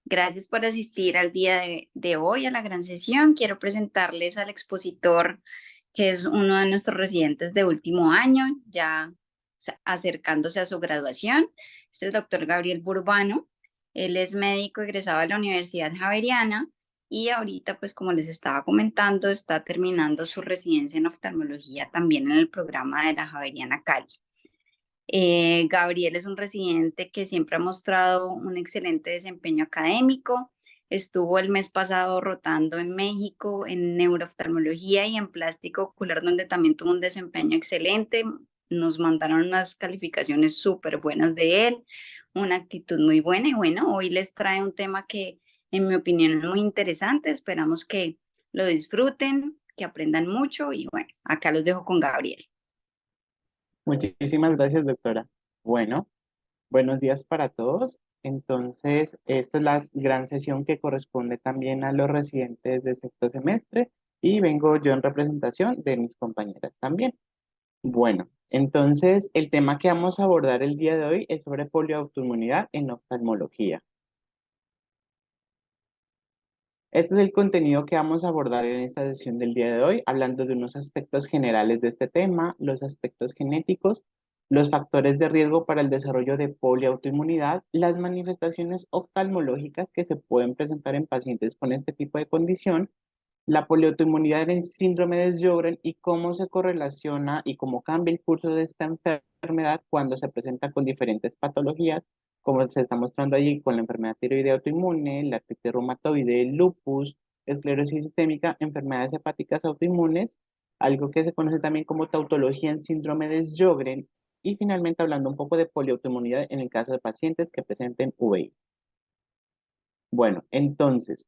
Gracias por asistir al día de hoy a la gran sesión. Quiero presentarles al expositor, que es uno de nuestros residentes de último año, ya acercándose a su graduación. Es el doctor Gabriel Burbano. Él es médico egresado de la Universidad Javeriana y ahorita, pues como les estaba comentando, está terminando su residencia en oftalmología también en el programa de la Javeriana Cali. Gabriel es un residente que siempre ha mostrado un excelente desempeño académico. Estuvo el mes pasado rotando en México en neurooftalmología y en plástico ocular, donde también tuvo un desempeño excelente. Nos mandaron unas calificaciones súper buenas de él, una actitud muy buena y bueno, hoy les trae un tema que en mi opinión es muy interesante. Esperamos que lo disfruten, que aprendan mucho y bueno, acá los dejo con Gabriel. Muchísimas gracias, doctora. Bueno, buenos días para todos. Entonces, esta es la gran sesión que corresponde también a los residentes de sexto semestre y vengo yo en representación de mis compañeras también. Bueno, entonces el tema que vamos a abordar el día de hoy es sobre polioautoinmunidad en oftalmología. Este es el contenido que vamos a abordar en esta sesión del día de hoy, hablando de unos aspectos generales de este tema, los aspectos genéticos, los factores de riesgo para el desarrollo de poliautoinmunidad, las manifestaciones oftalmológicas que se pueden presentar en pacientes con este tipo de condición, la poliautoinmunidad en síndrome de Sjögren y cómo se correlaciona y cómo cambia el curso de esta enfermedad cuando se presenta con diferentes patologías, como se está mostrando allí con la enfermedad tiroidea autoinmune, la artritis reumatoide, el lupus, esclerosis sistémica, enfermedades hepáticas autoinmunes, algo que se conoce también como tautología en síndrome de Sjögren, y finalmente hablando un poco de poliautoinmunidad en el caso de pacientes que presenten VI. Bueno, entonces,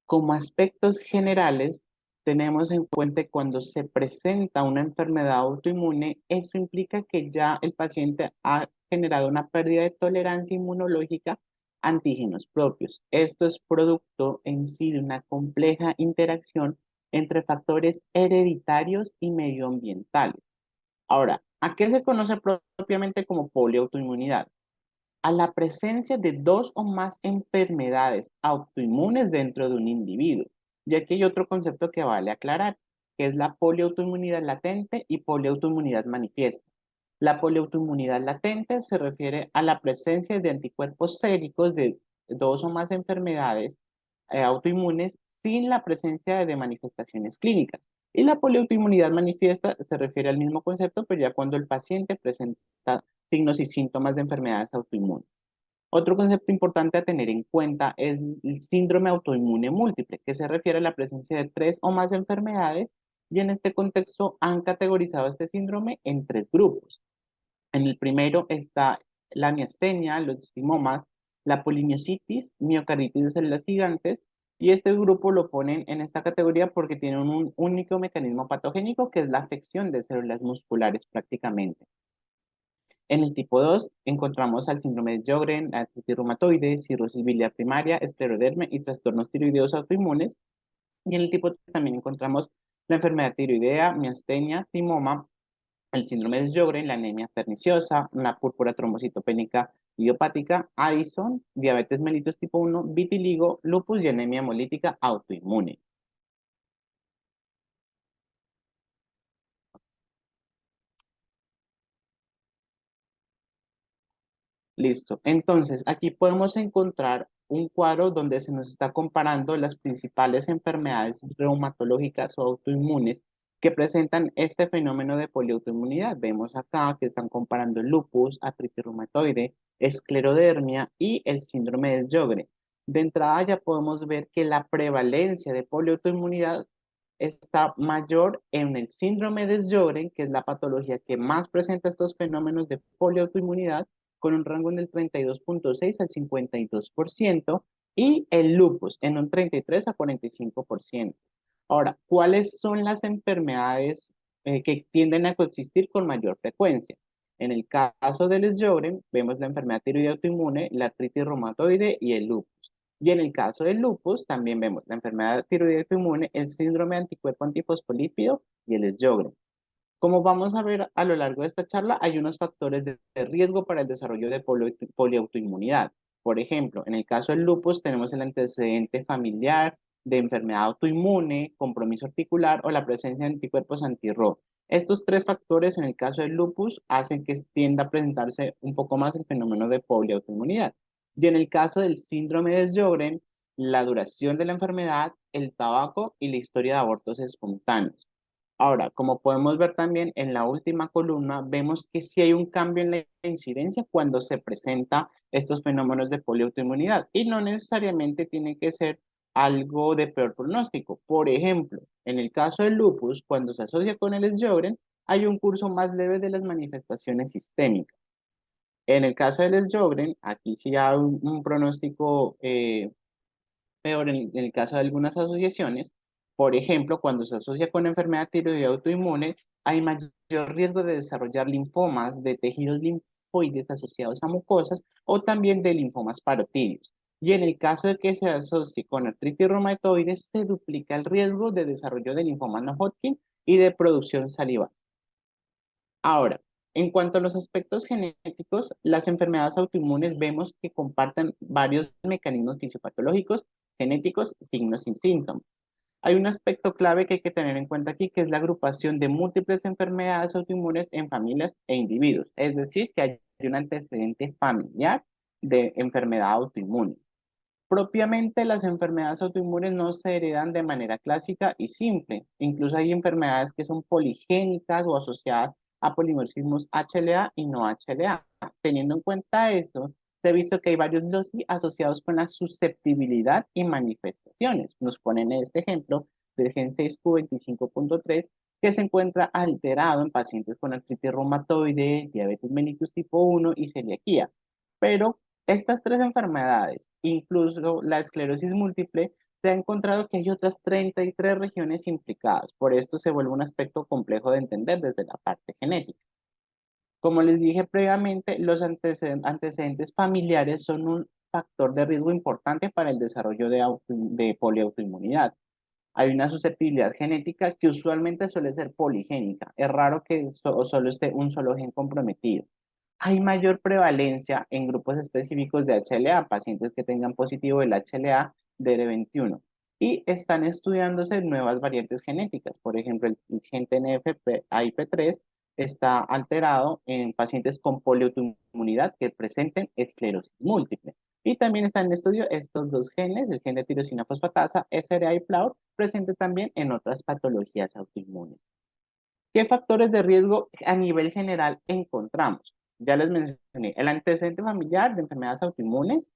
como aspectos generales, tenemos en cuenta que cuando se presenta una enfermedad autoinmune, eso implica que ya el paciente ha generado una pérdida de tolerancia inmunológica a antígenos propios. Esto es producto en sí de una compleja interacción entre factores hereditarios y medioambientales. Ahora, ¿a qué se conoce propiamente como poliautoinmunidad? A la presencia de dos o más enfermedades autoinmunes dentro de un individuo. Y aquí hay otro concepto que vale aclarar, que es la poliautoinmunidad latente y poliautoinmunidad manifiesta. La poliautoinmunidad latente se refiere a la presencia de anticuerpos séricos de dos o más enfermedades autoinmunes sin la presencia de manifestaciones clínicas. Y la poliautoinmunidad manifiesta se refiere al mismo concepto, pero ya cuando el paciente presenta signos y síntomas de enfermedades autoinmunes. Otro concepto importante a tener en cuenta es el síndrome autoinmune múltiple, que se refiere a la presencia de tres o más enfermedades, y en este contexto han categorizado este síndrome en tres grupos. En el primero está la miastenia, los timomas, la polimiositis, miocarditis de células gigantes, y este grupo lo ponen en esta categoría porque tienen un único mecanismo patogénico, que es la afección de células musculares prácticamente. En el tipo 2 encontramos al síndrome de Sjögren, la artritis reumatoide, cirrosis biliar primaria, esclerodermia y trastornos tiroideos autoinmunes. Y en el tipo 3 también encontramos la enfermedad tiroidea, miastenia, timoma, el síndrome de Sjögren, la anemia perniciosa, una púrpura trombocitopénica idiopática, Addison, diabetes mellitus tipo 1, vitiligo, lupus y anemia hemolítica autoinmune. Listo. Entonces, aquí podemos encontrar un cuadro donde se nos está comparando las principales enfermedades reumatológicas o autoinmunes que presentan este fenómeno de poliautoinmunidad. Vemos acá que están comparando el lupus, artritis reumatoide, esclerodermia y el síndrome de Sjögren. De entrada ya podemos ver que la prevalencia de poliautoinmunidad está mayor en el síndrome de Sjögren, que es la patología que más presenta estos fenómenos de poliautoinmunidad, con un rango en el 32,6 al 52%, y el lupus en un 33 a 45%. Ahora, ¿cuáles son las enfermedades que tienden a coexistir con mayor frecuencia? En el caso del Sjögren, vemos la enfermedad tiroidea autoinmune, la artritis reumatoide y el lupus. Y en el caso del lupus, también vemos la enfermedad tiroidea autoinmune, el síndrome de anticuerpo antifosfolípido y el Sjögren. Como vamos a ver a lo largo de esta charla, hay unos factores de riesgo para el desarrollo de poliautoinmunidad. Por ejemplo, en el caso del lupus tenemos el antecedente familiar de enfermedad autoinmune, compromiso articular o la presencia de anticuerpos anti-RO. Estos tres factores en el caso del lupus hacen que tienda a presentarse un poco más el fenómeno de poliautoinmunidad. Y en el caso del síndrome de Sjögren, la duración de la enfermedad, el tabaco y la historia de abortos espontáneos. Ahora, como podemos ver también en la última columna, vemos que sí hay un cambio en la incidencia cuando se presenta estos fenómenos de poliautoinmunidad y no necesariamente tiene que ser algo de peor pronóstico. Por ejemplo, en el caso del lupus, cuando se asocia con el Sjögren, hay un curso más leve de las manifestaciones sistémicas. En el caso del Sjögren, aquí sí hay un pronóstico peor en el caso de algunas asociaciones. Por ejemplo, cuando se asocia con enfermedad tiroidea autoinmune, hay mayor riesgo de desarrollar linfomas de tejidos linfoides asociados a mucosas o también de linfomas parotídeos. Y en el caso de que se asocie con artritis reumatoide, se duplica el riesgo de desarrollo de linfoma no Hodgkin y de producción salival. Ahora, en cuanto a los aspectos genéticos, las enfermedades autoinmunes vemos que comparten varios mecanismos fisiopatológicos, genéticos, signos y síntomas. Hay un aspecto clave que hay que tener en cuenta aquí, que es la agrupación de múltiples enfermedades autoinmunes en familias e individuos, es decir, que hay un antecedente familiar de enfermedad autoinmune. Propiamente las enfermedades autoinmunes no se heredan de manera clásica y simple. Incluso hay enfermedades que son poligénicas o asociadas a polimorfismos HLA y no HLA. Teniendo en cuenta eso, se ha visto que hay varios loci asociados con la susceptibilidad y manifestaciones. Nos ponen este ejemplo del gen 6q25.3 que se encuentra alterado en pacientes con artritis reumatoide, diabetes mellitus tipo 1 y celiaquía. Pero estas tres enfermedades, incluso la esclerosis múltiple, se ha encontrado que hay otras 33 regiones implicadas. Por esto se vuelve un aspecto complejo de entender desde la parte genética. Como les dije previamente, los antecedentes familiares son un factor de riesgo importante para el desarrollo de poliautoinmunidad. Hay una susceptibilidad genética que usualmente suele ser poligénica. Es raro que solo esté un solo gen comprometido. Hay mayor prevalencia en grupos específicos de HLA, pacientes que tengan positivo el HLA DR21. Y están estudiándose nuevas variantes genéticas. Por ejemplo, el gen TNF-AIP3 está alterado en pacientes con poliautoinmunidad que presenten esclerosis múltiple. Y también están en estudio estos dos genes, el gen de tirosina fosfatasa, SRA y FLAUR, presente también en otras patologías autoinmunes. ¿Qué factores de riesgo a nivel general encontramos? Ya les mencioné el antecedente familiar de enfermedades autoinmunes,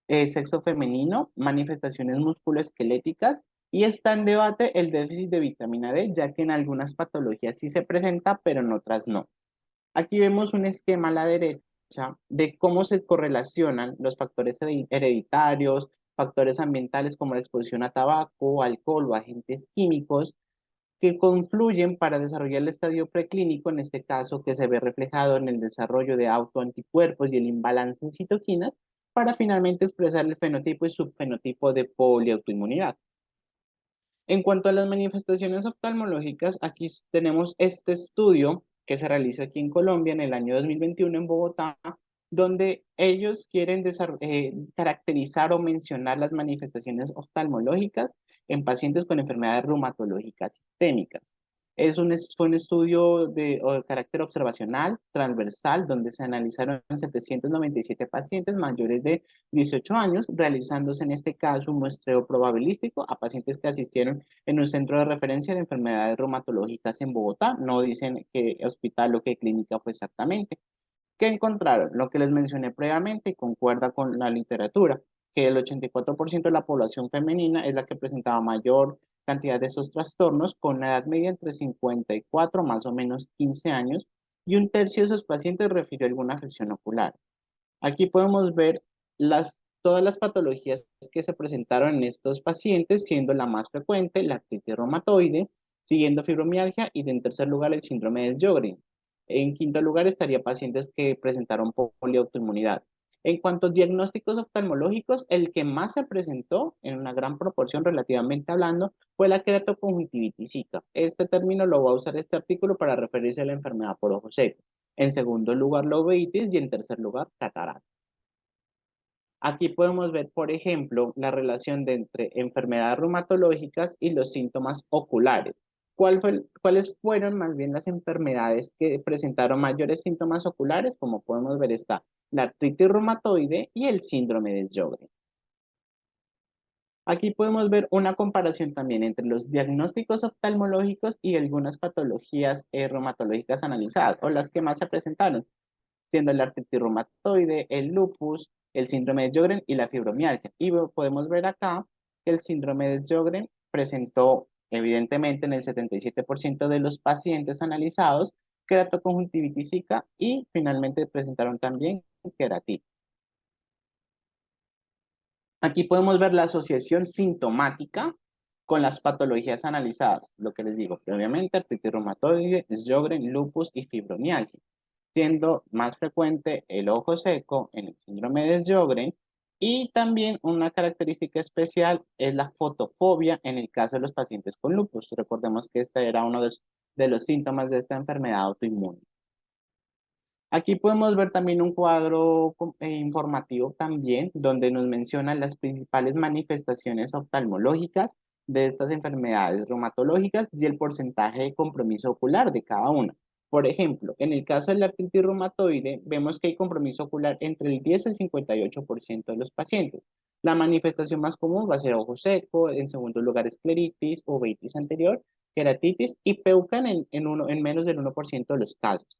sexo femenino, manifestaciones musculoesqueléticas y está en debate el déficit de vitamina D, ya que en algunas patologías sí se presenta, pero en otras no. Aquí vemos un esquema a la derecha de cómo se correlacionan los factores hereditarios, factores ambientales como la exposición a tabaco, alcohol o agentes químicos que confluyen para desarrollar el estadio preclínico, en este caso que se ve reflejado en el desarrollo de autoanticuerpos y el imbalance en citoquinas, para finalmente expresar el fenotipo y subfenotipo de poliautoinmunidad. En cuanto a las manifestaciones oftalmológicas, aquí tenemos este estudio que se realizó aquí en Colombia en el año 2021 en Bogotá, donde ellos quieren caracterizar o mencionar las manifestaciones oftalmológicas en pacientes con enfermedades reumatológicas sistémicas. Fue un estudio de carácter observacional, transversal, donde se analizaron 797 pacientes mayores de 18 años, realizándose en este caso un muestreo probabilístico a pacientes que asistieron en un centro de referencia de enfermedades reumatológicas en Bogotá. No dicen qué hospital o qué clínica fue exactamente. ¿Qué encontraron? Lo que les mencioné previamente y concuerda con la literatura, que el 84% de la población femenina es la que presentaba mayor cantidad de esos trastornos, con una edad media entre 54 más o menos 15 años, y un tercio de esos pacientes refirió alguna afección ocular. Aquí podemos ver todas las patologías que se presentaron en estos pacientes, siendo la más frecuente la artritis reumatoide, siguiendo fibromialgia y en tercer lugar el síndrome de Sjögren. En quinto lugar estaría pacientes que presentaron poliautoinmunidad. En cuanto a diagnósticos oftalmológicos, el que más se presentó en una gran proporción relativamente hablando fue la queratoconjuntivitis zika. Este término lo va a usar este artículo para referirse a la enfermedad por ojo seco. En segundo lugar, la uveitis y en tercer lugar, catarata. Aquí podemos ver, por ejemplo, la relación entre enfermedades reumatológicas y los síntomas oculares. ¿Cuáles fueron más bien las enfermedades que presentaron mayores síntomas oculares? Como podemos ver está la artritis reumatoide y el síndrome de Sjögren. Aquí podemos ver una comparación también entre los diagnósticos oftalmológicos y algunas patologías reumatológicas analizadas, o las que más se presentaron, siendo la artritis reumatoide, el lupus, el síndrome de Sjögren y la fibromialgia. Y podemos ver acá que el síndrome de Sjögren presentó, evidentemente, en el 77% de los pacientes analizados, queratoconjuntivitis zika y finalmente presentaron también queratitis. Aquí podemos ver la asociación sintomática con las patologías analizadas, lo que les digo previamente, artritis reumatoide, Sjögren, lupus y fibromialgia, siendo más frecuente el ojo seco en el síndrome de Sjögren y también una característica especial es la fotofobia en el caso de los pacientes con lupus. Recordemos que este era uno de los síntomas de esta enfermedad autoinmune. Aquí podemos ver también un cuadro informativo también, donde nos mencionan las principales manifestaciones oftalmológicas de estas enfermedades reumatológicas y el porcentaje de compromiso ocular de cada una. Por ejemplo, en el caso de la artritis reumatoide, vemos que hay compromiso ocular entre el 10 y el 58% de los pacientes. La manifestación más común va a ser ojo seco, en segundo lugar escleritis, uveitis anterior, queratitis y peucan en menos del 1% de los casos.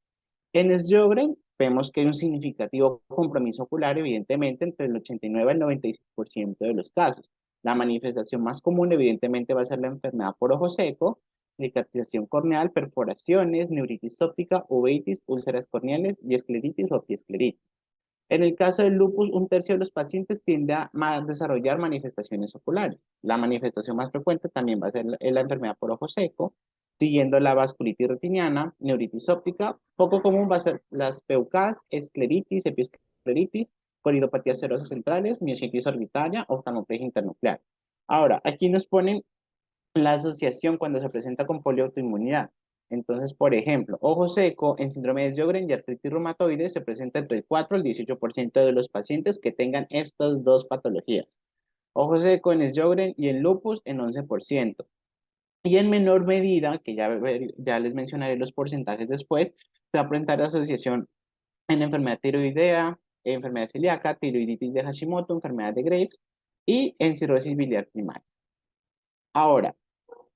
En Sjögren vemos que hay un significativo compromiso ocular, evidentemente, entre el 89 y el 96% de los casos. La manifestación más común, evidentemente, va a ser la enfermedad por ojo seco, cicatrización corneal, perforaciones, neuritis óptica, uveitis, úlceras corneales y escleritis o piescleritis. En el caso del lupus, un tercio de los pacientes tiende a desarrollar manifestaciones oculares. La manifestación más frecuente también va a ser la enfermedad por ojo seco, siguiendo la vasculitis retiniana, neuritis óptica. Poco común va a ser las PEUCAS, escleritis, epiescleritis, coridopatías serosas centrales, miositis orbitaria, oftalmoplegia internuclear. Ahora, aquí nos ponen la asociación cuando se presenta con poliautoinmunidad. Entonces, por ejemplo, ojo seco en síndrome de Sjögren y artritis reumatoide se presenta entre el 4 y el 18% de los pacientes que tengan estas dos patologías. Ojo seco en Sjögren y en lupus en 11%. Y en menor medida, que ya les mencionaré los porcentajes después, se va a presentar asociación en enfermedad tiroidea, enfermedad celíaca, tiroiditis de Hashimoto, enfermedad de Graves y en cirrosis biliar primaria. Ahora,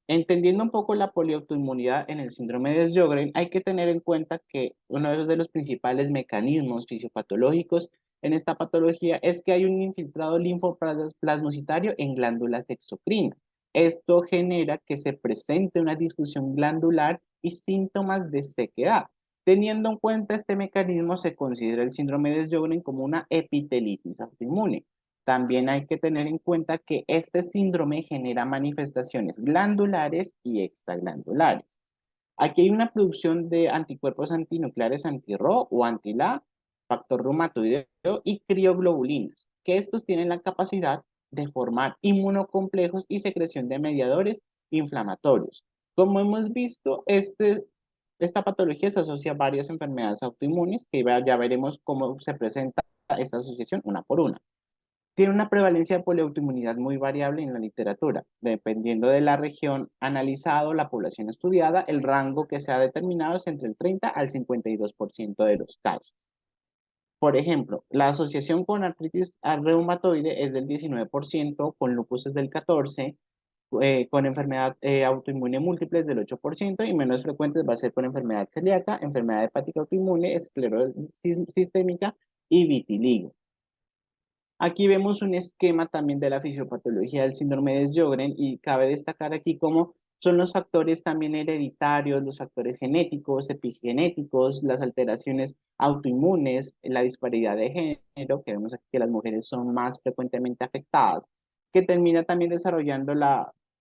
entendiendo un poco la poliautoinmunidad en el síndrome de Sjögren, hay que tener en cuenta que uno de los principales mecanismos fisiopatológicos en esta patología es que hay un infiltrado linfoplasmocitario en glándulas exocrinas. Esto genera que se presente una disfunción glandular y síntomas de sequedad. Teniendo en cuenta este mecanismo, se considera el síndrome de Sjögren como una epitelitis autoinmune. También hay que tener en cuenta que este síndrome genera manifestaciones glandulares y extraglandulares. Aquí hay una producción de anticuerpos antinucleares anti-Ro o anti-La, factor reumatoideo y crioglobulinas, que estos tienen la capacidad de formar inmunocomplejos y secreción de mediadores inflamatorios. Como hemos visto, esta patología se asocia a varias enfermedades autoinmunes, que ya veremos cómo se presenta esta asociación una por una. Tiene una prevalencia de poliautoinmunidad muy variable en la literatura, dependiendo de la región analizada, la población estudiada, el rango que se ha determinado es entre el 30 al 52% de los casos. Por ejemplo, la asociación con artritis reumatoide es del 19%, con lupus es del 14%, con enfermedad autoinmune múltiple es del 8% y menos frecuentes va a ser con enfermedad celíaca, enfermedad hepática autoinmune, esclerosis sistémica y vitiligo. Aquí vemos un esquema también de la fisiopatología del síndrome de Sjögren y cabe destacar aquí cómo son los factores también hereditarios, los factores genéticos, epigenéticos, las alteraciones autoinmunes, la disparidad de género, que vemos aquí que las mujeres son más frecuentemente afectadas, que termina también desarrollando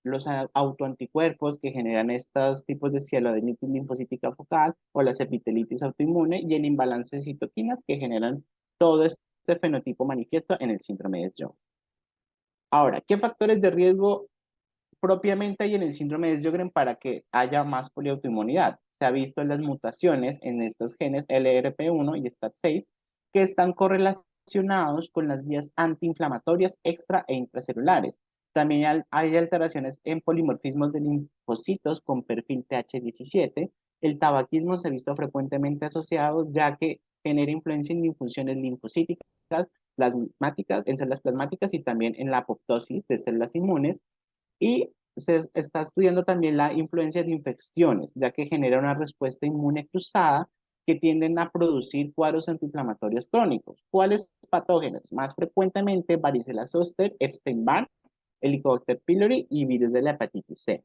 los autoanticuerpos que generan estos tipos de cielodenitis linfocítica focal o las epitelitis autoinmune y el imbalance de citoquinas que generan todo este fenotipo manifiesto en el síndrome de Sjögren. Ahora, ¿qué factores de riesgo propiamente hay en el síndrome de Sjögren para que haya más poliautoinmunidad? Se ha visto en las mutaciones en estos genes LRP1 y STAT6 que están correlacionados con las vías antiinflamatorias extra e intracelulares. También hay alteraciones en polimorfismos de linfocitos con perfil TH17. El tabaquismo se ha visto frecuentemente asociado ya que genera influencia en infunciones linfocíticas, plasmáticas, en células plasmáticas y también en la apoptosis de células inmunes. Y se está estudiando también la influencia de infecciones, ya que genera una respuesta inmune cruzada que tienden a producir cuadros antiinflamatorios crónicos. ¿Cuáles patógenos? Más frecuentemente varicela zoster, Epstein-Barr, Helicobacter pylori y virus de la hepatitis C.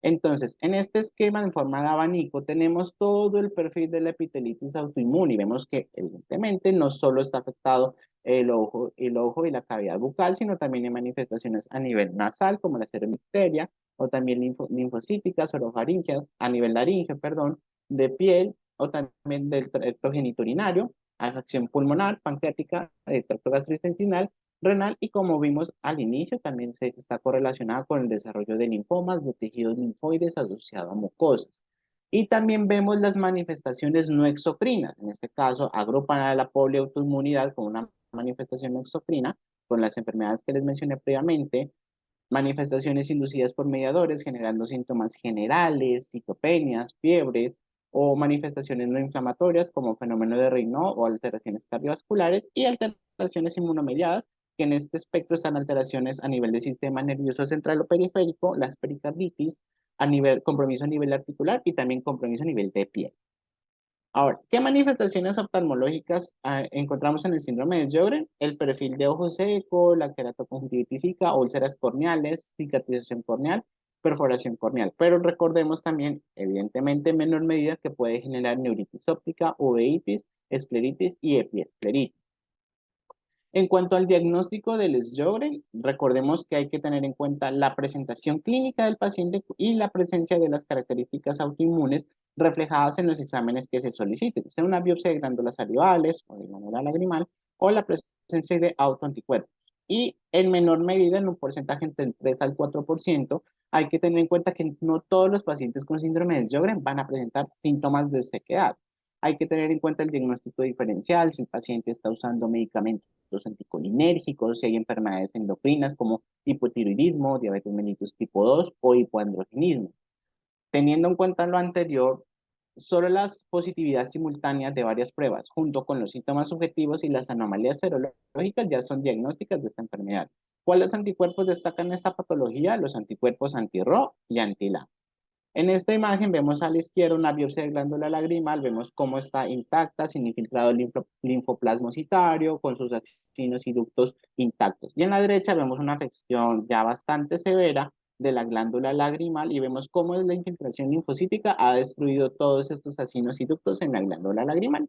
Entonces, en este esquema en forma de abanico tenemos todo el perfil de la epitelitis autoinmune y vemos que evidentemente no solo está afectado el ojo y la cavidad bucal, sino también hay manifestaciones a nivel nasal como la seromicteria o también linfocíticas, orofaringeas, a nivel laringio, perdón, de piel o también del tracto genitourinario, afección pulmonar, pancreática, tracto gastrointestinal renal y como vimos al inicio también se está correlacionada con el desarrollo de linfomas, de tejidos linfoides asociado a mucosas. Y también vemos las manifestaciones no exocrinas, en este caso agrupan a la poliautoinmunidad con una manifestación no exocrina, con las enfermedades que les mencioné previamente, manifestaciones inducidas por mediadores generando síntomas generales, citopenias, fiebres o manifestaciones no inflamatorias como fenómeno de Raynaud o alteraciones cardiovasculares y alteraciones inmunomediadas, que en este espectro están alteraciones a nivel del sistema nervioso central o periférico, las pericarditis, compromiso a nivel articular y también compromiso a nivel de piel. Ahora, ¿qué manifestaciones oftalmológicas encontramos en el síndrome de Sjögren? El perfil de ojo seco, la queratoconjuntivítica, úlceras corneales, cicatrización corneal, perforación corneal. Pero recordemos también, evidentemente, en menor medida, que puede generar neuritis óptica, uveitis, escleritis y epiescleritis. En cuanto al diagnóstico del Sjögren, recordemos que hay que tener en cuenta la presentación clínica del paciente y la presencia de las características autoinmunes reflejadas en los exámenes que se soliciten, sea una biopsia de glándulas salivales o de glándula lagrimal o la presencia de autoanticuerpos. Y en menor medida, en un porcentaje entre el 3 al 4%, hay que tener en cuenta que no todos los pacientes con síndrome de Sjögren van a presentar síntomas de sequedad. Hay que tener en cuenta el diagnóstico diferencial, si el paciente está usando medicamentos anticolinérgicos, si hay enfermedades endocrinas como hipotiroidismo, diabetes mellitus tipo 2 o hipoandrogenismo. Teniendo en cuenta lo anterior, solo las positividad simultáneas de varias pruebas, junto con los síntomas subjetivos y las anomalías serológicas, ya son diagnósticas de esta enfermedad. ¿Cuáles anticuerpos destacan esta patología? Los anticuerpos anti-RO y anti-LA. En esta imagen vemos a la izquierda una biopsia de glándula lagrimal, vemos cómo está intacta, sin infiltrado linfoplasmocitario, con sus acinos y ductos intactos. Y en la derecha vemos una afección ya bastante severa de la glándula lagrimal y vemos cómo la infiltración linfocítica ha destruido todos estos acinos y ductos en la glándula lagrimal.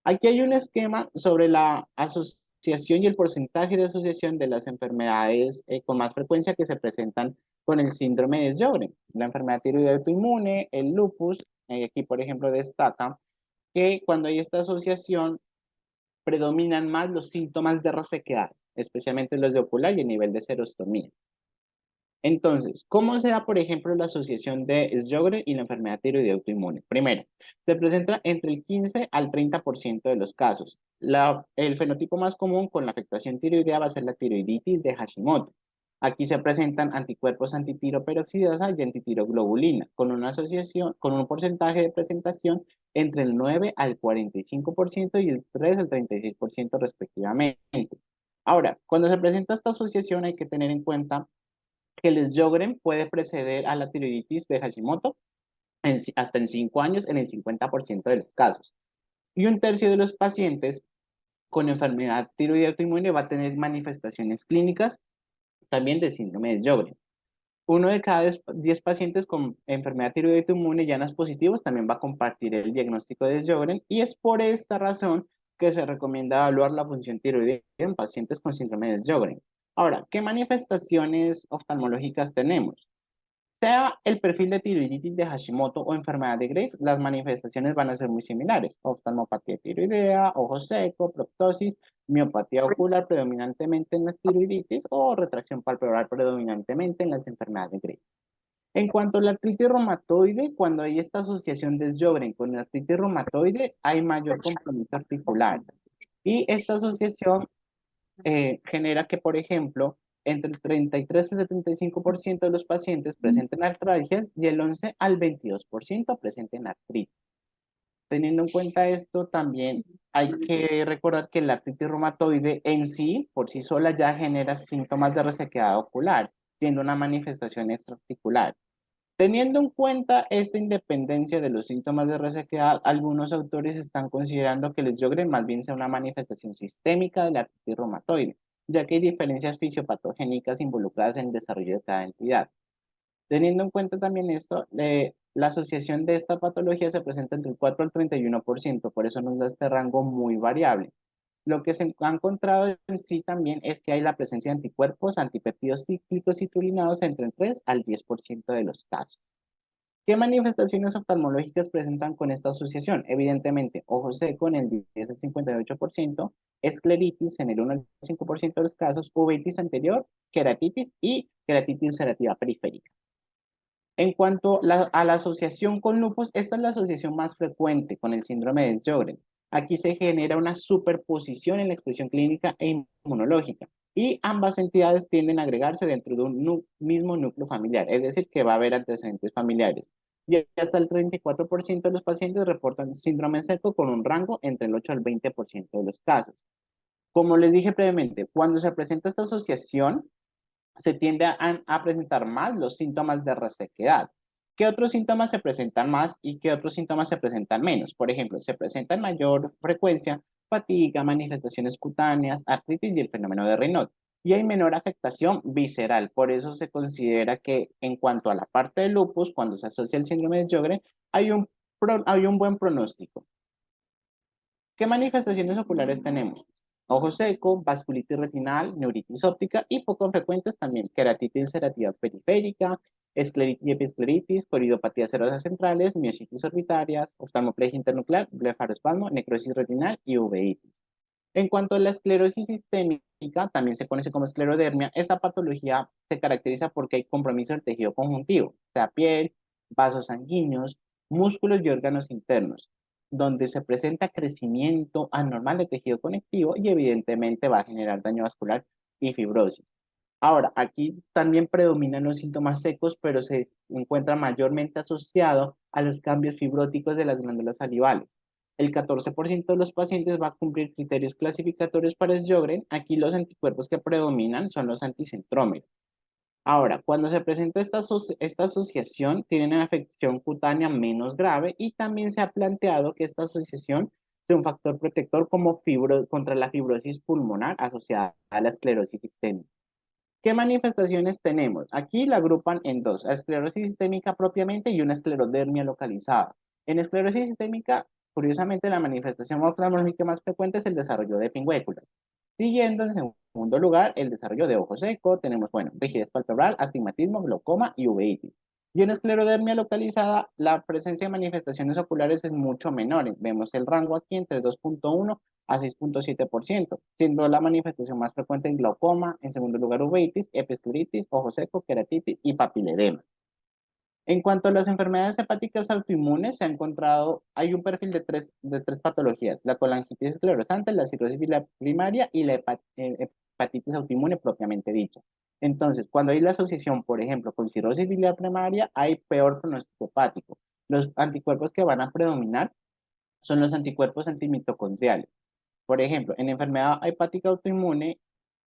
Aquí hay un esquema sobre la asociación y el porcentaje de asociación de las enfermedades con más frecuencia que se presentan con el síndrome de Sjögren. La enfermedad tiroidea autoinmune, el lupus, aquí por ejemplo destaca que cuando hay esta asociación predominan más los síntomas de resequedad, especialmente los de ocular y el nivel de serostomía. Entonces, ¿cómo se da, por ejemplo, la asociación de Sjögren y la enfermedad tiroidea autoinmune? Primero, se presenta entre el 15 al 30% de los casos. El fenotipo más común con la afectación tiroidea va a ser la tiroiditis de Hashimoto. Aquí se presentan anticuerpos antitiroperoxidasa y antitiroglobulina, con una asociación, con un porcentaje de presentación entre el 9 al 45% y el 3 al 36% respectivamente. Ahora, cuando se presenta esta asociación hay que tener en cuenta que el Sjögren puede preceder a la tiroiditis de Hashimoto hasta en 5 años en el 50% de los casos. Y un tercio de los pacientes con enfermedad tiroidea autoinmune va a tener manifestaciones clínicas también de síndrome de Sjögren. Uno de cada 10 pacientes con enfermedad tiroidea autoinmune llanas positivos también va a compartir el diagnóstico de Sjögren y es por esta razón que se recomienda evaluar la función tiroidea en pacientes con síndrome de Sjögren. Ahora, ¿qué manifestaciones oftalmológicas tenemos? Sea el perfil de tiroiditis de Hashimoto o enfermedad de Graves, las manifestaciones van a ser muy similares. Oftalmopatía tiroidea, ojo seco, proptosis, miopatía ocular predominantemente en las tiroiditis o retracción palpebral predominantemente en las enfermedades de Graves. En cuanto a la artritis reumatoide, cuando hay esta asociación de Sjögren con la artritis reumatoide, hay mayor compromiso articular. Y esta asociación genera que, por ejemplo, entre el 33 y el 75% de los pacientes presenten artralgias y el 11 al 22% presenten artritis. Teniendo en cuenta esto, también hay que recordar que la artritis reumatoide en sí, por sí sola, ya genera síntomas de resequedad ocular, siendo una manifestación extraarticular. Teniendo en cuenta esta independencia de los síntomas de resequedad, algunos autores están considerando que el Sjögren más bien sea una manifestación sistémica de la artritis reumatoide, ya que hay diferencias fisiopatogénicas involucradas en el desarrollo de cada entidad. Teniendo en cuenta también esto, la asociación de esta patología se presenta entre el 4 al 31%, por eso nos da este rango muy variable. Lo que se ha encontrado en sí también es que hay la presencia de anticuerpos antipéptidos cíclicos citrulinados entre el 3 al 10% de los casos. ¿Qué manifestaciones oftalmológicas presentan con esta asociación? Evidentemente, ojo seco en el 10 al 58%, escleritis en el 1 al 5% de los casos, uveitis anterior, queratitis y queratitis ulcerativa periférica. En cuanto a la asociación con lupus, esta es la asociación más frecuente con el síndrome de Sjögren. Aquí se genera una superposición en la expresión clínica e inmunológica y ambas entidades tienden a agregarse dentro de un mismo núcleo familiar, es decir, que va a haber antecedentes familiares. Y hasta el 34% de los pacientes reportan síndrome seco con un rango entre el 8 al 20% de los casos. Como les dije previamente, cuando se presenta esta asociación, se tiende a presentar más los síntomas de resequedad. ¿Qué otros síntomas se presentan más y qué otros síntomas se presentan menos? Por ejemplo, se presenta en mayor frecuencia fatiga, manifestaciones cutáneas, artritis y el fenómeno de Raynaud. Y hay menor afectación visceral. Por eso se considera que en cuanto a la parte del lupus, cuando se asocia el síndrome de Sjögren, hay un buen pronóstico. ¿Qué manifestaciones oculares tenemos? Ojo seco, vasculitis retinal, neuritis óptica y poco frecuentes también queratitis ulcerativa periférica, escleritis y episcleritis, coridopatía serosas centrales, miositis orbitarias, oftalmoplegia internuclear, blefaroespasmo, necrosis retinal y uveitis. En cuanto a la esclerosis sistémica, también se conoce como esclerodermia, esta patología se caracteriza porque hay compromiso del tejido conjuntivo, o sea, piel, vasos sanguíneos, músculos y órganos internos, donde se presenta crecimiento anormal del tejido conectivo y evidentemente va a generar daño vascular y fibrosis. Ahora, aquí también predominan los síntomas secos, pero se encuentra mayormente asociado a los cambios fibróticos de las glándulas salivales. El 14% de los pacientes va a cumplir criterios clasificatorios para Sjögren. Aquí los anticuerpos que predominan son los anticentrómeros. Ahora, cuando se presenta esta asociación, tiene una afección cutánea menos grave y también se ha planteado que esta asociación sea un factor protector como contra la fibrosis pulmonar asociada a la esclerosis sistémica. ¿Qué manifestaciones tenemos? Aquí la agrupan en dos, a esclerosis sistémica propiamente y una esclerodermia localizada. En esclerosis sistémica, curiosamente, la manifestación oftalmológica más frecuente es el desarrollo de pingüéculas. Siguiendo, en segundo lugar, el desarrollo de ojo seco, tenemos, bueno, rigidez palpebral, astigmatismo, glaucoma y uveitis. Y en esclerodermia localizada, la presencia de manifestaciones oculares es mucho menor. Vemos el rango aquí entre 2.1 a 6.7%, siendo la manifestación más frecuente en glaucoma, en segundo lugar uveitis, episcleritis, ojo seco, queratitis y papiledema. En cuanto a las enfermedades hepáticas autoinmunes, se ha encontrado, hay un perfil de tres patologías, la colangitis esclerosante, la cirrosis biliar primaria y la hepatitis autoinmune propiamente dicha. Entonces, cuando hay la asociación, por ejemplo, con cirrosis biliar primaria, hay peor pronóstico hepático. Los anticuerpos que van a predominar son los anticuerpos antimitocondriales. Por ejemplo, en enfermedad hepática autoinmune,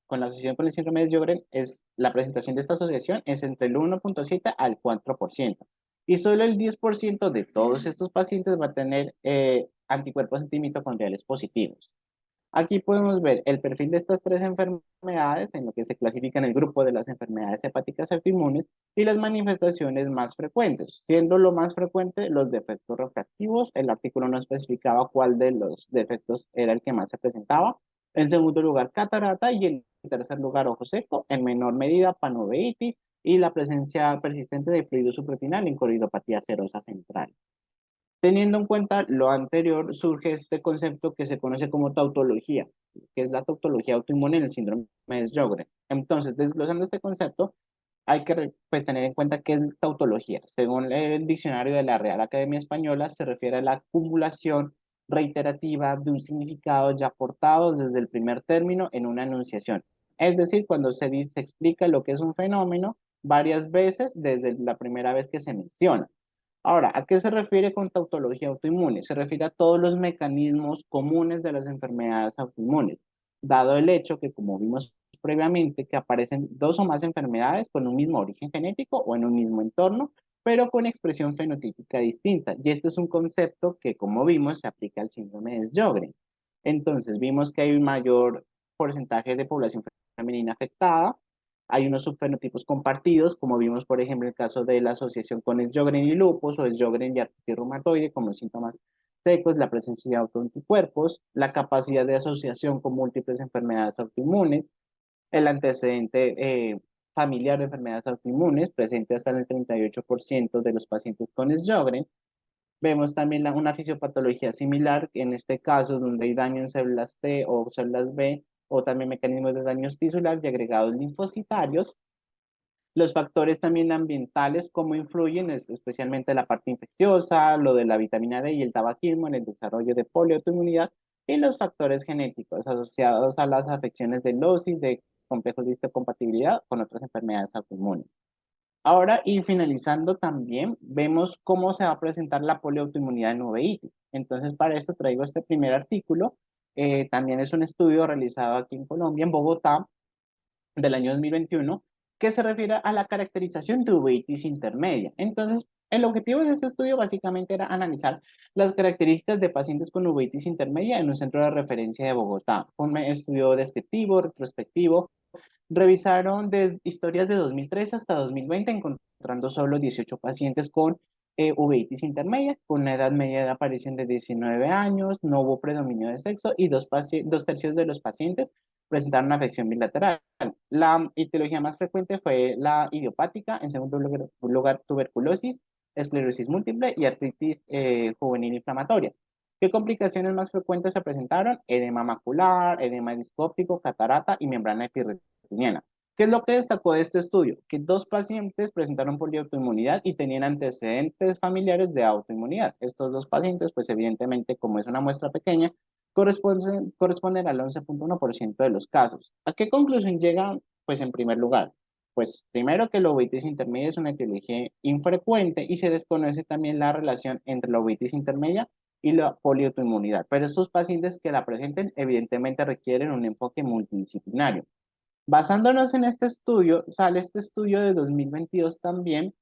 con la asociación con el síndrome de Sjögren, la presentación de esta asociación es entre el 1.7 al 4%. Y solo el 10% de todos estos pacientes va a tener anticuerpos antimitocondriales positivos. Aquí podemos ver el perfil de estas tres enfermedades en lo que se clasifica en el grupo de las enfermedades hepáticas autoinmunes y las manifestaciones más frecuentes, siendo lo más frecuente los defectos refractivos. El artículo no especificaba cuál de los defectos era el que más se presentaba. En segundo lugar, catarata y en tercer lugar, ojo seco. En menor medida, panoveitis y la presencia persistente de fluido supraretinal en coridopatía serosa central. Teniendo en cuenta lo anterior, surge este concepto que se conoce como tautología, que es la tautología autoinmune en el síndrome de Sjögren. Entonces, desglosando este concepto, hay que pues, tener en cuenta qué es tautología. Según el diccionario de la Real Academia Española, se refiere a la acumulación reiterativa de un significado ya aportado desde el primer término en una enunciación. Es decir, cuando se explica lo que es un fenómeno varias veces desde la primera vez que se menciona. Ahora, ¿a qué se refiere con tautología autoinmune? Se refiere a todos los mecanismos comunes de las enfermedades autoinmunes, dado el hecho que, como vimos previamente, que aparecen dos o más enfermedades con un mismo origen genético o en un mismo entorno, pero con expresión fenotípica distinta. Y este es un concepto que, como vimos, se aplica al síndrome de Sjögren. Entonces, vimos que hay un mayor porcentaje de población femenina afectada, hay unos subfenotipos compartidos, como vimos, por ejemplo, en el caso de la asociación con Sjögren y lupus o Sjögren y artritis reumatoide como síntomas secos, la presencia de autoanticuerpos, la capacidad de asociación con múltiples enfermedades autoinmunes, el antecedente familiar de enfermedades autoinmunes, presente hasta en el 38% de los pacientes con Sjögren. Vemos también una fisiopatología similar, en este caso donde hay daño en células T o células B, o también mecanismos de daño tisular y agregados linfocitarios. Los factores también ambientales, cómo influyen, especialmente la parte infecciosa, lo de la vitamina D y el tabaquismo en el desarrollo de polioautoinmunidad, y los factores genéticos asociados a las afecciones de losis, de complejos de histocompatibilidad con otras enfermedades autoinmunes. Ahora, y finalizando también, vemos cómo se va a presentar la poliautoinmunidad en uveitis. Entonces, para esto traigo este primer artículo. También es un estudio realizado aquí en Colombia, en Bogotá, del año 2021, que se refiere a la caracterización de uveitis intermedia. Entonces, el objetivo de este estudio básicamente era analizar las características de pacientes con uveitis intermedia en un centro de referencia de Bogotá. Fue un estudio descriptivo, retrospectivo. Revisaron desde historias de 2003 hasta 2020, encontrando solo 18 pacientes con uveitis intermedia, con una edad media de aparición de 19 años, no hubo predominio de sexo y dos tercios de los pacientes presentaron una afección bilateral. La etiología más frecuente fue la idiopática, en segundo lugar tuberculosis, esclerosis múltiple y artritis juvenil inflamatoria. ¿Qué complicaciones más frecuentes se presentaron? Edema macular, edema discóptico, catarata y membrana epirretiniana. ¿Qué es lo que destacó de este estudio? Que dos pacientes presentaron poliautoinmunidad y tenían antecedentes familiares de autoinmunidad. Estos dos pacientes, pues evidentemente, como es una muestra pequeña, corresponden al 11.1% de los casos. ¿A qué conclusión llegan? Pues en primer lugar, pues primero que la uveitis intermedia es una etiología infrecuente y se desconoce también la relación entre la uveitis intermedia y la poliautoinmunidad. Pero estos pacientes que la presenten evidentemente requieren un enfoque multidisciplinario. Basándonos en este estudio, sale este estudio de 2022 también,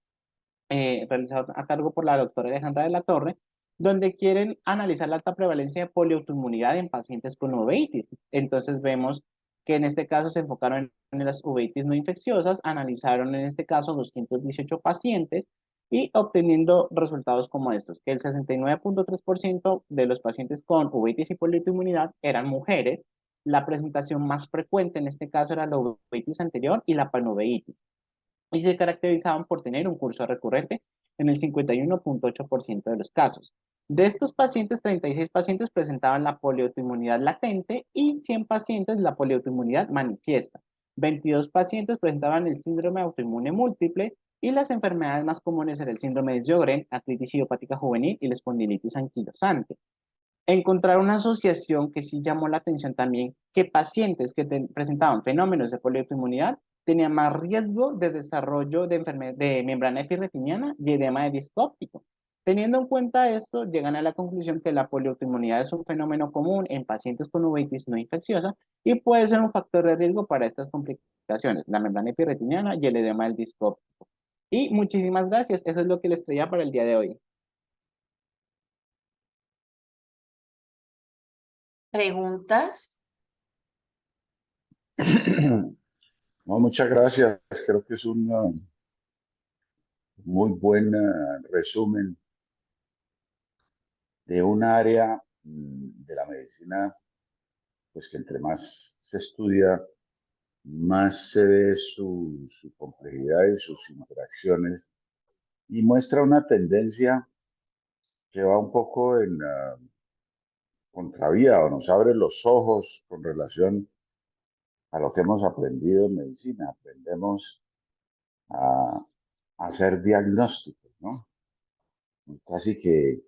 realizado a cargo por la doctora Alejandra de la Torre, donde quieren analizar la alta prevalencia de poliautoinmunidad en pacientes con uveitis. Entonces vemos que en este caso se enfocaron en las uveitis no infecciosas, analizaron en este caso 218 pacientes y obteniendo resultados como estos, que el 69.3% de los pacientes con uveitis y poliautoinmunidad eran mujeres, la presentación más frecuente en este caso era la uveitis anterior y la panoveitis y se caracterizaban por tener un curso recurrente en el 51.8% de los casos. De estos pacientes, 36 pacientes presentaban la poliautoinmunidad latente y 100 pacientes la poliautoinmunidad manifiesta. 22 pacientes presentaban el síndrome autoinmune múltiple y las enfermedades más comunes eran el síndrome de Sjögren, artritis idiopática juvenil y la espondilitis anquilosante. Encontrar una asociación que sí llamó la atención también, que pacientes que presentaban fenómenos de poliautoinmunidad tenían más riesgo de desarrollo de enfermedad de membrana epirretiniana y edema de disco óptico. Teniendo en cuenta esto, llegan a la conclusión que la poliautoinmunidad es un fenómeno común en pacientes con uveitis no infecciosa y puede ser un factor de riesgo para estas complicaciones, la membrana epirretiniana y el edema del disco óptico. Y muchísimas gracias, eso es lo que les traía para el día de hoy. ¿Preguntas? No, muchas gracias. Creo que es un muy buen resumen de un área de la medicina, pues que entre más se estudia, más se ve su complejidad y sus interacciones y muestra una tendencia que va un poco en contravía o nos abre los ojos con relación a lo que hemos aprendido en medicina. Aprendemos a, a hacer diagnósticos, ¿no? Casi que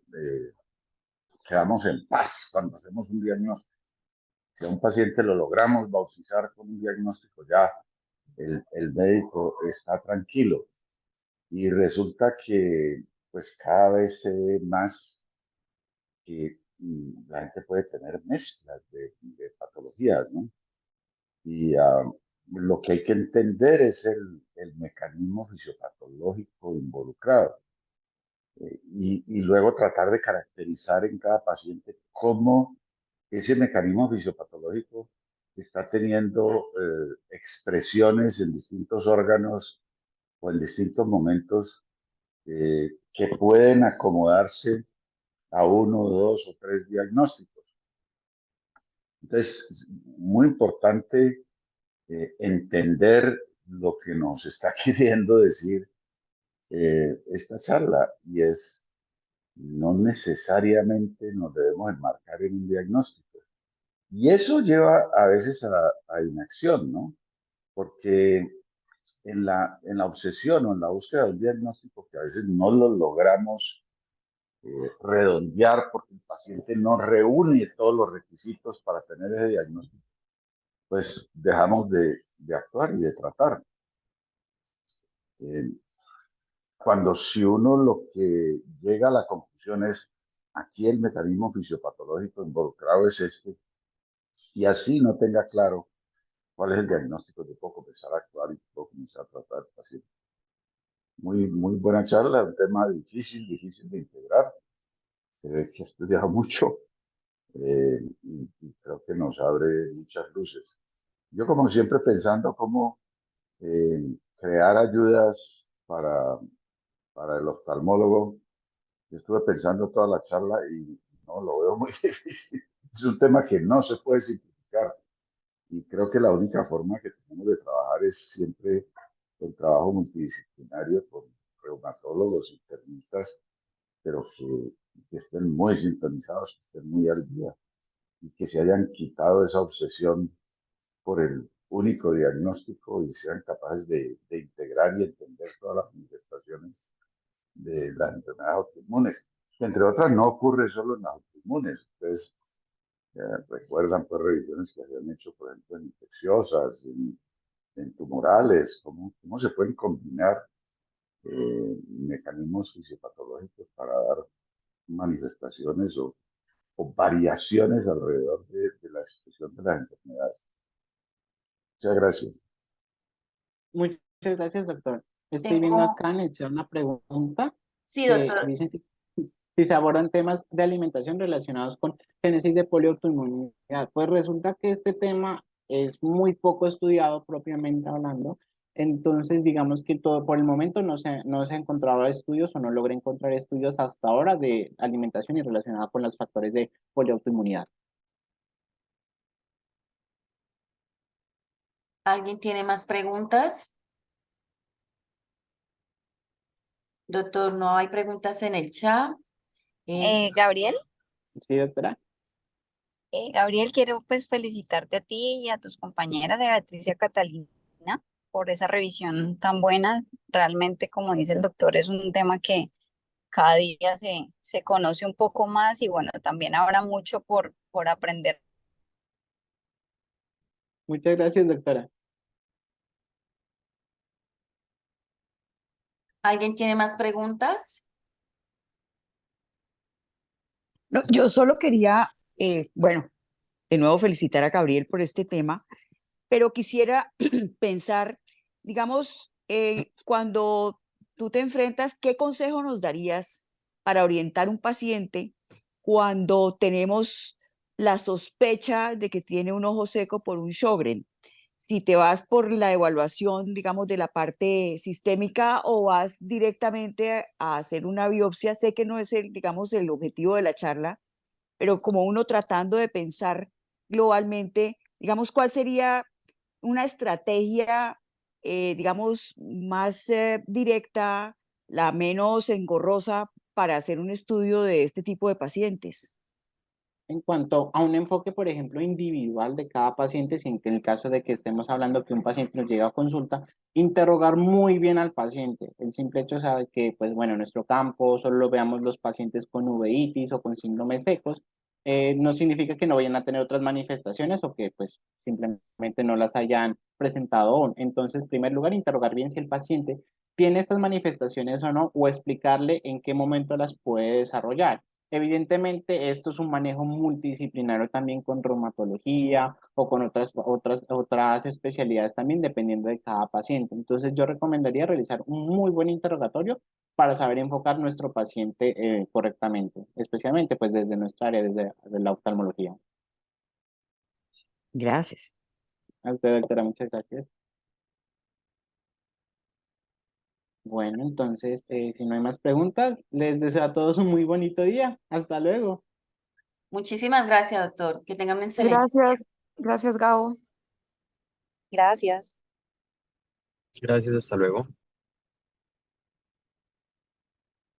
quedamos en paz cuando hacemos un diagnóstico. Si a un paciente lo logramos bautizar con un diagnóstico, ya el médico está tranquilo. Y resulta que pues cada vez se ve más que la gente puede tener mezclas de patologías, ¿no? Y lo que hay que entender es el mecanismo fisiopatológico involucrado. Y luego tratar de caracterizar en cada paciente cómo ese mecanismo fisiopatológico está teniendo expresiones en distintos órganos o en distintos momentos que pueden acomodarse a uno, dos o tres diagnósticos. Entonces, es muy importante entender lo que nos está queriendo decir esta charla, y es, no necesariamente nos debemos enmarcar en un diagnóstico. Y eso lleva a veces a inacción, ¿no? Porque en la obsesión o en la búsqueda de un diagnóstico que a veces no lo logramos redondear porque el paciente no reúne todos los requisitos para tener ese diagnóstico, pues dejamos de actuar y de tratar. Eh, cuando si uno lo que llega a la conclusión es, aquí el mecanismo fisiopatológico involucrado es este, y así no tenga claro cuál es el diagnóstico, yo puedo comenzar a actuar y puedo comenzar a tratar al paciente. Muy, muy buena charla, un tema difícil, difícil de integrar. Se ve que he estudiado mucho y creo que nos abre muchas luces. Yo como siempre pensando cómo crear ayudas para el oftalmólogo. Yo estuve pensando toda la charla y no lo veo muy difícil. Es un tema que no se puede simplificar y creo que la única forma que tenemos de trabajar es siempre el trabajo multidisciplinario con reumatólogos, internistas, pero que estén muy sintonizados, que estén muy al día y que se hayan quitado esa obsesión por el único diagnóstico y sean capaces de integrar y entender todas las manifestaciones de las enfermedades autoinmunes, que entre otras no ocurre solo en las autoinmunes. Ustedes recuerdan pues revisiones que se han hecho, por ejemplo, en infecciosas, en tumorales, cómo se pueden combinar mecanismos fisiopatológicos para dar manifestaciones o variaciones alrededor de la expresión de las enfermedades. Muchas gracias. Muchas gracias, doctor. Estoy viendo Tengo, acá en el chat una pregunta sí, que doctor. dicen que si se abordan temas de alimentación relacionados con génesis de poliautoinmunidad. Pues resulta que este tema es muy poco estudiado propiamente hablando. Entonces, digamos que todo por el momento no se ha encontrado estudios o no logra encontrar estudios hasta ahora de alimentación y relacionada con los factores de poliautoinmunidad. ¿Alguien tiene más preguntas? Doctor, no hay preguntas en el chat. Gabriel, ¿Sí, doctora? Gabriel, quiero pues felicitarte a ti y a tus compañeras de Beatriz y a Catalina por esa revisión tan buena. Realmente, como dice el doctor, es un tema que cada día se conoce un poco más y bueno, también habrá mucho por aprender. Muchas gracias, doctora. ¿Alguien tiene más preguntas? No, yo solo quería, bueno, de nuevo felicitar a Gabriel por este tema, pero quisiera pensar, digamos, cuando tú te enfrentas, ¿qué consejo nos darías para orientar un paciente cuando tenemos la sospecha de que tiene un ojo seco por un Sjögren? Si te vas por la evaluación, digamos, de la parte sistémica o vas directamente a hacer una biopsia, sé que no es el, digamos, el objetivo de la charla, pero como uno tratando de pensar globalmente, digamos, ¿cuál sería una estrategia, digamos, más directa, la menos engorrosa para hacer un estudio de este tipo de pacientes? En cuanto a un enfoque, por ejemplo, individual de cada paciente, si en el caso de que estemos hablando que un paciente nos llega a consulta, interrogar muy bien al paciente. El simple hecho sabe que, pues bueno, en nuestro campo solo lo veamos los pacientes con uveitis o con síndromes secos, no significa que no vayan a tener otras manifestaciones o que pues simplemente no las hayan presentado aún. Entonces, en primer lugar, interrogar bien si el paciente tiene estas manifestaciones o no, o explicarle en qué momento las puede desarrollar. Evidentemente, esto es un manejo multidisciplinario también con reumatología o con otras especialidades también, dependiendo de cada paciente. Entonces, yo recomendaría realizar un muy buen interrogatorio para saber enfocar nuestro paciente correctamente, especialmente pues desde nuestra área, desde la oftalmología. Gracias. A usted, doctora, muchas gracias. Bueno, entonces, si no hay más preguntas, les deseo a todos un muy bonito día. Hasta luego. Muchísimas gracias, doctor. Que tengan un excelente. Gracias, Gabo. Gracias. Gracias, hasta luego.